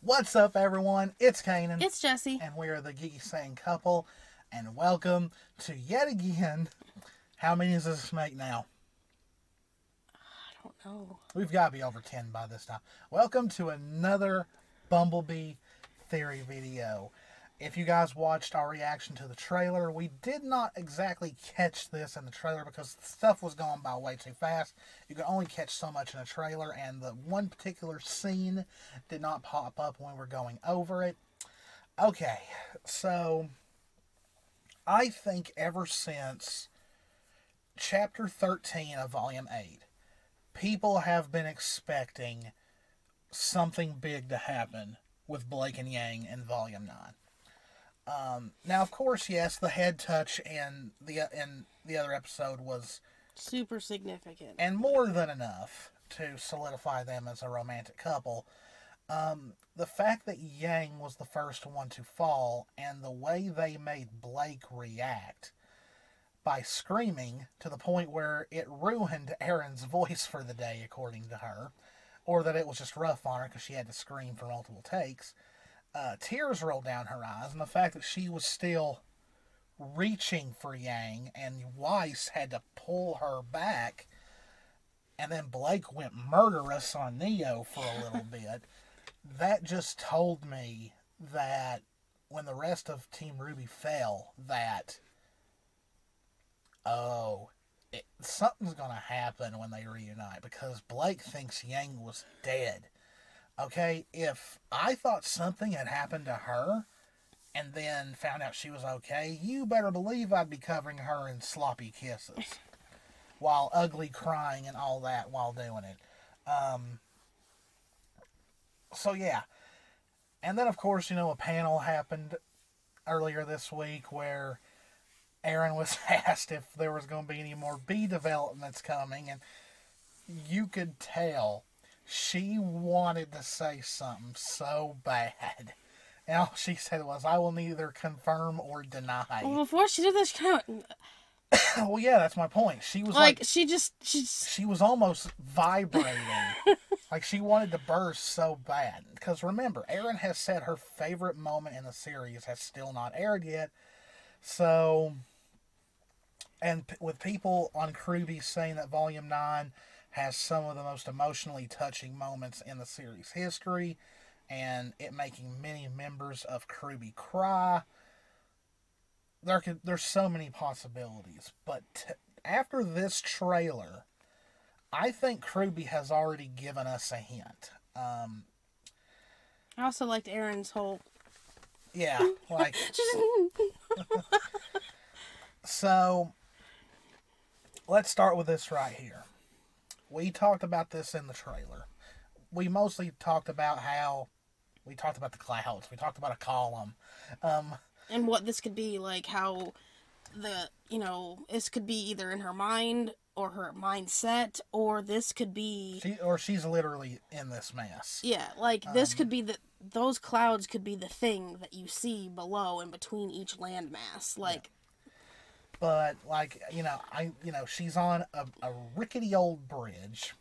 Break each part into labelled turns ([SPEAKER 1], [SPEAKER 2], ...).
[SPEAKER 1] What's up, everyone? It's Kanan.
[SPEAKER 2] It's Jessie.
[SPEAKER 1] And we are the Geeky Sane couple. And welcome to yet again. How many does this make now?
[SPEAKER 2] I don't know.
[SPEAKER 1] We've got to be over 10 by this time. Welcome to another Bumbleby theory video. If you guys watched our reaction to the trailer, we did not exactly catch this in the trailer because stuff was going by way too fast. You could only catch so much in a trailer, and the one particular scene did not pop up when we were going over it. Okay, so I think ever since Chapter 13 of Volume 8, people have been expecting something big to happen with Blake and Yang in Volume 9. Now, of course, yes, the head touch in the other episode was
[SPEAKER 2] super significant
[SPEAKER 1] and more than enough to solidify them as a romantic couple. The fact that Yang was the first one to fall and the way they made Blake react by screaming to the point where it ruined Erin's voice for the day, according to her, or that it was just rough on her because she had to scream for multiple takes. Tears rolled down her eyes, and the fact that she was still reaching for Yang and Weiss had to pull her back, and then Blake went murderous on Neo for a little bit, that just told me that when the rest of Team Ruby fell, that, something's going to happen when they reunite, because Blake thinks Yang was dead. Okay, if I thought something had happened to her and then found out she was okay, you better believe I'd be covering her in sloppy kisses while ugly crying and all that while doing it. So, yeah. And then, of course, a panel happened earlier this week where Erin was asked if there was going to be any more B developments coming, and you could tell she wanted to say something so bad. And all she said was, I will neither confirm or deny.
[SPEAKER 2] Well, before she did this, she kind of...
[SPEAKER 1] Well, yeah, that's my point. She was she was almost vibrating. Like she wanted to burst so bad. Because remember, Erin has said her favorite moment in the series has still not aired yet. So, and with people on Cruby saying that Volume 9 has some of the most emotionally touching moments in the series history, and it making many members of Cruby cry. There's so many possibilities, but after this trailer, I think Cruby has already given us a hint.
[SPEAKER 2] I also liked Erin's whole...
[SPEAKER 1] Yeah, like... So, let's start with this right here. We talked about this in the trailer. We mostly talked about we talked about the clouds. We talked about a column.
[SPEAKER 2] And what this could be, like how this could be either in her mind or her mindset, or this could be...
[SPEAKER 1] She's literally in this mess.
[SPEAKER 2] Yeah, like this could be those clouds could be the thing that you see below and between each landmass. Like...
[SPEAKER 1] Yeah. But, like, she's on a rickety old bridge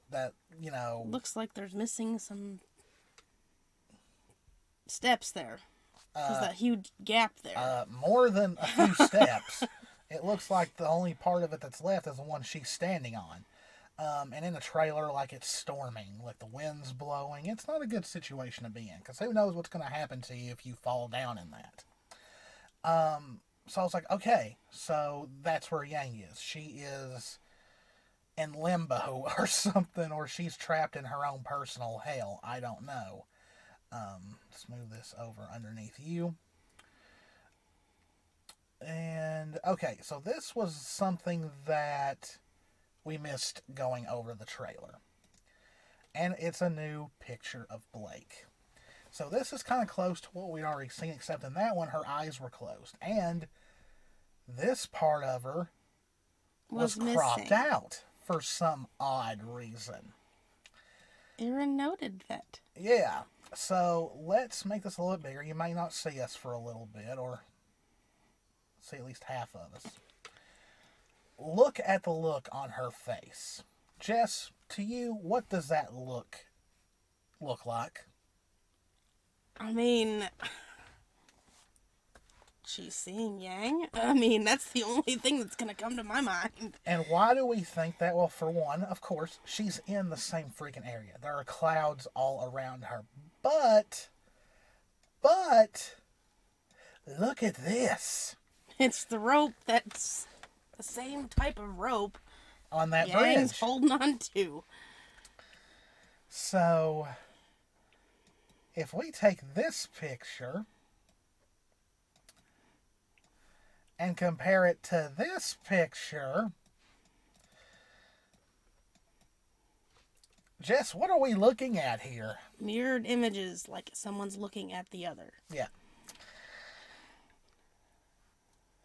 [SPEAKER 1] that,
[SPEAKER 2] looks like there's missing some steps there. There's that huge gap there.
[SPEAKER 1] More than a few steps. It looks like the only part of it that's left is the one she's standing on. And in the trailer, like, it's storming, like the wind's blowing. It's not a good situation to be in, because who knows what's going to happen to you if you fall down in that. So I was like, okay, so that's where Yang is. She is in limbo or something, or she's trapped in her own personal hell. I don't know. Let's move this over underneath you. And, okay, so this was something that we missed going over the trailer. And it's a new picture of Blake. So this is kind of close to what we'd already seen, except in that one, her eyes were closed. And this part of her was cropped out for some odd reason.
[SPEAKER 2] Erin noted that.
[SPEAKER 1] Yeah. So let's make this a little bit bigger. You may not see us for a little bit, or see at least half of us. Look at the look on her face. Jess, to you, what does that look like?
[SPEAKER 2] I mean, she's seeing Yang. I mean, that's the only thing that's gonna come to my mind.
[SPEAKER 1] And why do we think that? Well, for one, of course, she's in the same freaking area. There are clouds all around her. But, look at this.
[SPEAKER 2] It's the rope that's the same type of rope
[SPEAKER 1] On that
[SPEAKER 2] Yang's
[SPEAKER 1] bridge.
[SPEAKER 2] holding on to.
[SPEAKER 1] So, if we take this picture and compare it to this picture, Jess, what are we looking at here?
[SPEAKER 2] Mirrored images, like someone's looking at the other.
[SPEAKER 1] Yeah.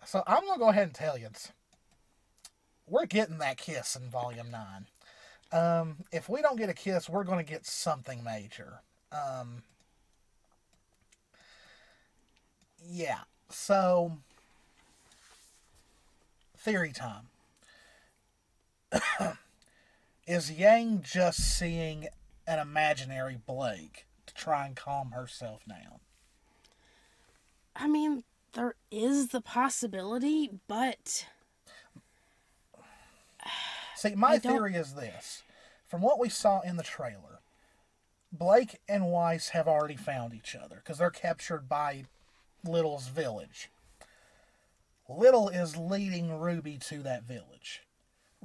[SPEAKER 1] So I'm going to go ahead and tell you, we're getting that kiss in Volume 9. If we don't get a kiss, we're going to get something major. Yeah. So, theory time. Is Yang just seeing an imaginary Blake to try and calm herself down?
[SPEAKER 2] I mean, there is the possibility, but...
[SPEAKER 1] See, my theory is this. From what we saw in the trailer, Blake and Weiss have already found each other because they're captured by Little's village. Little is leading Ruby to that village.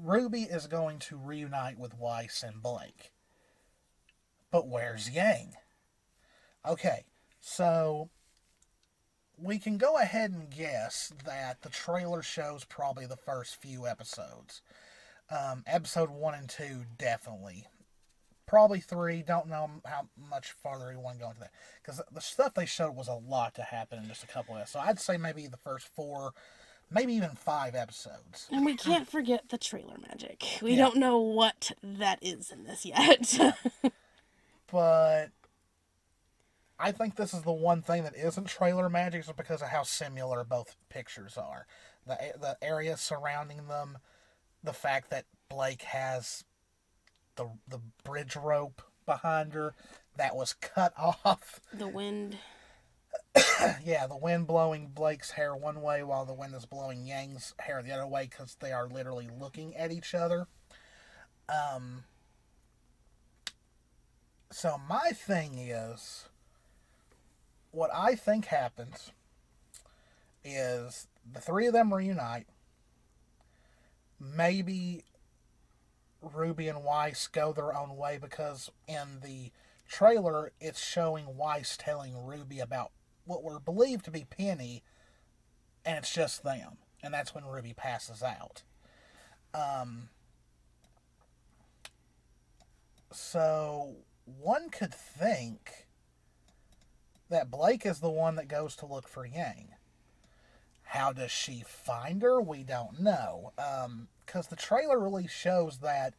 [SPEAKER 1] Ruby is going to reunite with Weiss and Blake. But where's Yang? Okay, so we can go ahead and guess that the trailer shows probably the first few episodes. Episode 1 and 2, definitely. Probably 3, don't know how much farther you want to go into that. Because the stuff they showed was a lot to happen in just a couple of episodes. So I'd say maybe the first 4, maybe even 5 episodes.
[SPEAKER 2] And we can't forget the trailer magic. We don't know what that is in this yet.
[SPEAKER 1] But I think this is the one thing that isn't trailer magic just because of how similar both pictures are. The area surrounding them, the fact that Blake has the bridge rope behind her that was cut off.
[SPEAKER 2] The wind.
[SPEAKER 1] Yeah, the wind blowing Blake's hair one way while the wind is blowing Yang's hair the other way because they are literally looking at each other. So my thing is, what I think happens is the three of them reunite. Maybe Ruby and Weiss go their own way because in the trailer it's showing Weiss telling Ruby about what were believed to be Penny, and it's just them. And that's when Ruby passes out. So one could think that Blake is the one that goes to look for Yang. How does she find her? We don't know. Because the trailer really shows that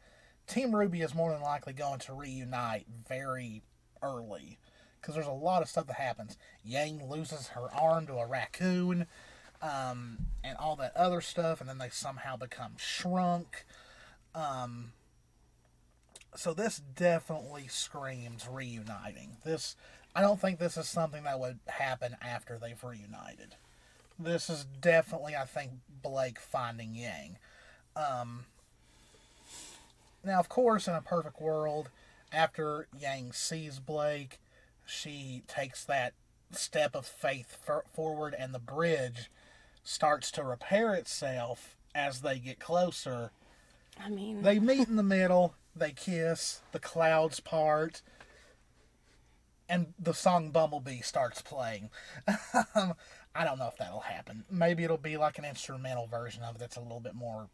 [SPEAKER 1] Team Ruby is more than likely going to reunite very early. Because there's a lot of stuff that happens. Yang loses her arm to a raccoon. And all that other stuff. And then they somehow become shrunk. So this definitely screams reuniting. I don't think this is something that would happen after they've reunited. This is definitely, I think, Blake finding Yang. Now, of course, in a perfect world, after Yang sees Blake, she takes that step of faith forward and the bridge starts to repair itself as they get closer.
[SPEAKER 2] I mean...
[SPEAKER 1] They meet in the middle, they kiss, the clouds part, and the song Bumbleby starts playing. I don't know if that'll happen. Maybe it'll be like an instrumental version of it that's a little bit more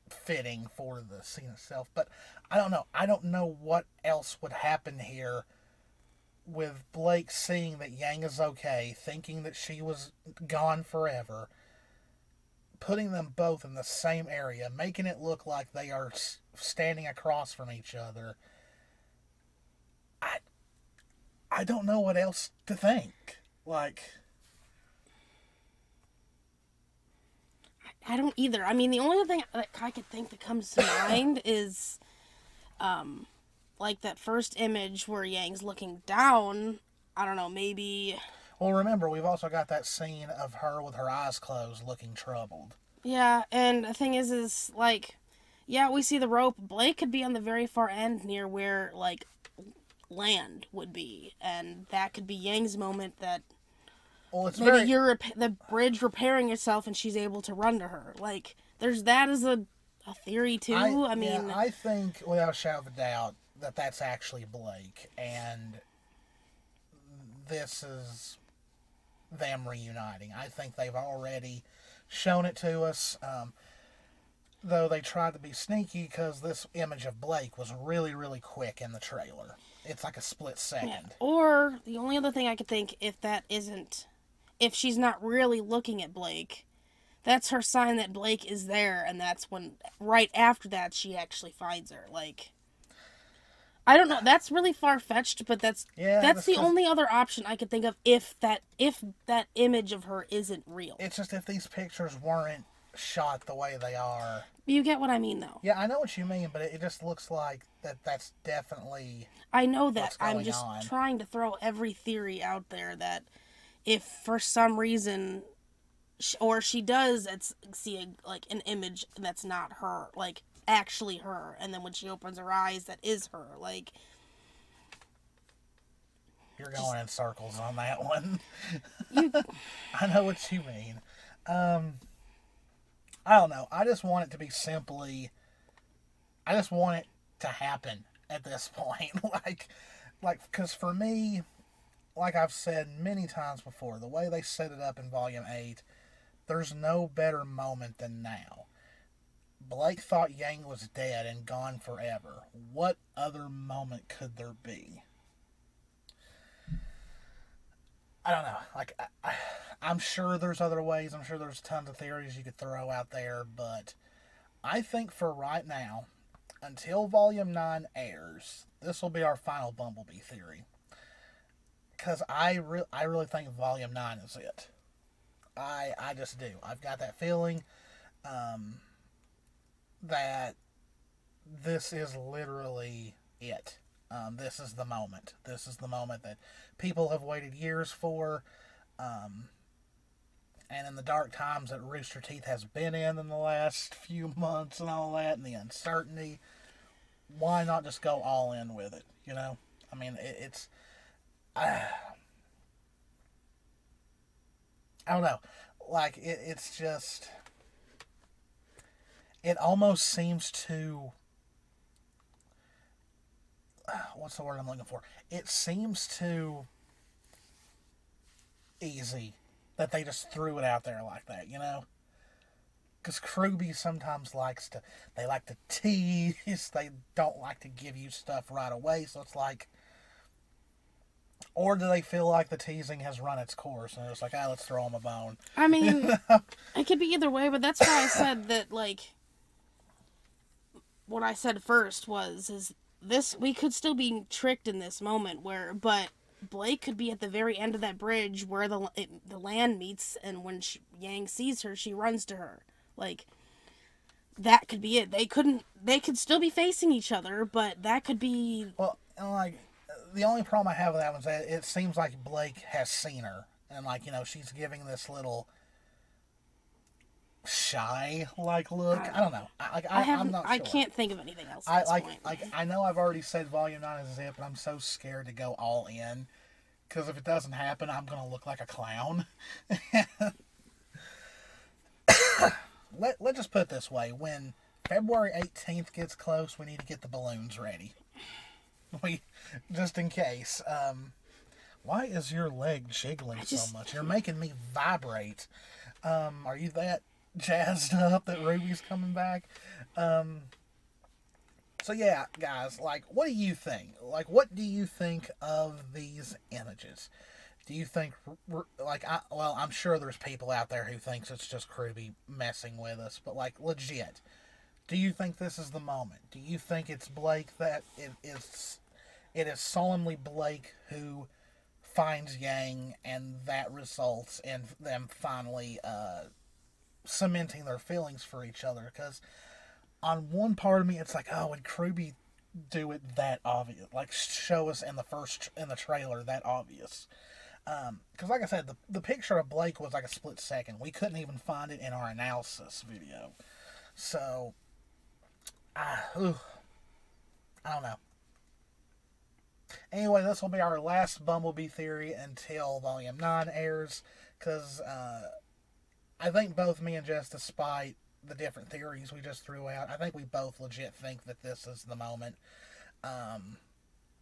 [SPEAKER 1] fitting for the scene itself. But I don't know. I don't know what else would happen here with Blake seeing that Yang is okay, thinking that she was gone forever, putting them both in the same area, making it look like they are standing across from each other. I don't know what else to think. Like...
[SPEAKER 2] I don't either. I mean, the only thing that I could think that comes to mind is, like that first image where Yang's looking down I don't know, maybe...
[SPEAKER 1] Well, remember, we've also got that scene of her with her eyes closed, looking troubled.
[SPEAKER 2] Yeah, and the thing is, like, yeah, we see the rope. Blake could be on the very far end near where, like, land would be. And that could be Yang's moment that
[SPEAKER 1] Well, it's
[SPEAKER 2] maybe you're the bridge repairing itself and she's able to run to her. Like, there's that as a theory, too. I mean...
[SPEAKER 1] Yeah, I think, without a shadow of a doubt, that that's actually Blake. And this is them reuniting. I think they've already shown it to us. Though they tried to be sneaky because this image of Blake was really, really quick in the trailer. It's like a split second.
[SPEAKER 2] Yeah. Or, the only other thing I could think, if she's not really looking at Blake, that's her sign that Blake is there, and that's when, right after that, she actually finds her. Like, I don't know, that's really far-fetched, but that's the only other option I could think of if that image of her isn't real.
[SPEAKER 1] It's just if these pictures weren't shot the way they are.
[SPEAKER 2] You get what I mean, though.
[SPEAKER 1] Yeah, I know what you mean, but it just looks like that's definitely...
[SPEAKER 2] I know that. I'm just trying to throw every theory out there that if for some reason, or she does see an image that's not her, like, actually her, and then when she opens her eyes, that is her, like...
[SPEAKER 1] You're going in circles on that one. I know what you mean. I don't know. I just want it to be simply... I just want it to happen at this point. Because for me, like I've said many times before, the way they set it up in Volume 8, there's no better moment than now. Blake thought Yang was dead and gone forever. What other moment could there be? I don't know. Like, I'm sure there's other ways. I'm sure there's tons of theories you could throw out there. But I think for right now, until Volume 9 airs, this will be our final Bumbleby theory. Because I really think Volume 9 is it. I just do. I've got that feeling that this is literally it. This is the moment. This is the moment that people have waited years for. And in the dark times that Rooster Teeth has been in the last few months and all that, and the uncertainty, why not just go all in with it, you know? I mean, it's... I don't know. Like, it's just... It almost seems to... what's the word I'm looking for? It seems too easy that they just threw it out there like that, you know? Because Kruby sometimes likes to tease. They don't like to give you stuff right away. So it's like, or do they feel like the teasing has run its course and it's like, let's throw them a bone?
[SPEAKER 2] I mean, it could be either way, but that's why I said that, like, what I said first is this, we could still be tricked in this moment but Blake could be at the very end of that bridge where the land meets, and when Yang sees her, she runs to her. Like, that could be it. They could still be facing each other, but that could be...
[SPEAKER 1] Well, like, the only problem I have with that one is that it seems like Blake has seen her, and, like, you know, she's giving this little shy, like, look. I don't know. I'm not sure.
[SPEAKER 2] I can't think of anything else at this point.
[SPEAKER 1] Like, I know I've already said Volume 9 is it, but I'm so scared to go all in, because if it doesn't happen, I'm going to look like a clown. Let's just put it this way. When February 18th gets close, we need to get the balloons ready. Just in case. Why is your leg jiggling so much? You're making me vibrate. Are you that jazzed up that Ruby's coming back? So yeah, guys, like, what do you think? Like, what do you think of these images? Do you think, like, I'm sure there's people out there who thinks it's just Ruby messing with us, but, like, legit, do you think this is the moment? Do you think it's Blake that it is solemnly Blake who finds Yang, and that results in them finally cementing their feelings for each other? Because on one part of me, it's like, oh, would Ruby do it that obvious. Like, show us in the trailer that obvious. Because like I said, the picture of Blake was like a split second. We couldn't even find it in our analysis video. So, I don't know. Anyway, this will be our last Bumbleby theory until Volume 9 airs. Because I think both me and Jess, despite the different theories we just threw out, I think we both legit think that this is the moment. But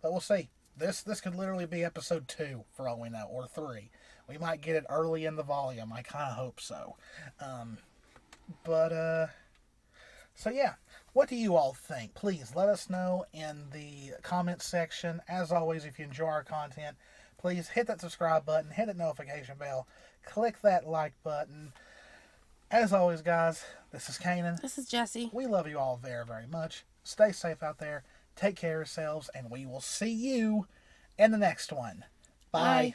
[SPEAKER 1] we'll see. This could literally be episode 2 for all we know, or 3. We might get it early in the volume. I kind of hope so. So yeah, what do you all think? Please let us know in the comments section. As always, if you enjoy our content, please hit that subscribe button, hit that notification bell, click that like button. As always, guys, this is Kanan.
[SPEAKER 2] This is Jessie.
[SPEAKER 1] We love you all very, very much. Stay safe out there. Take care of yourselves, and we will see you in the next one. Bye.
[SPEAKER 2] Bye.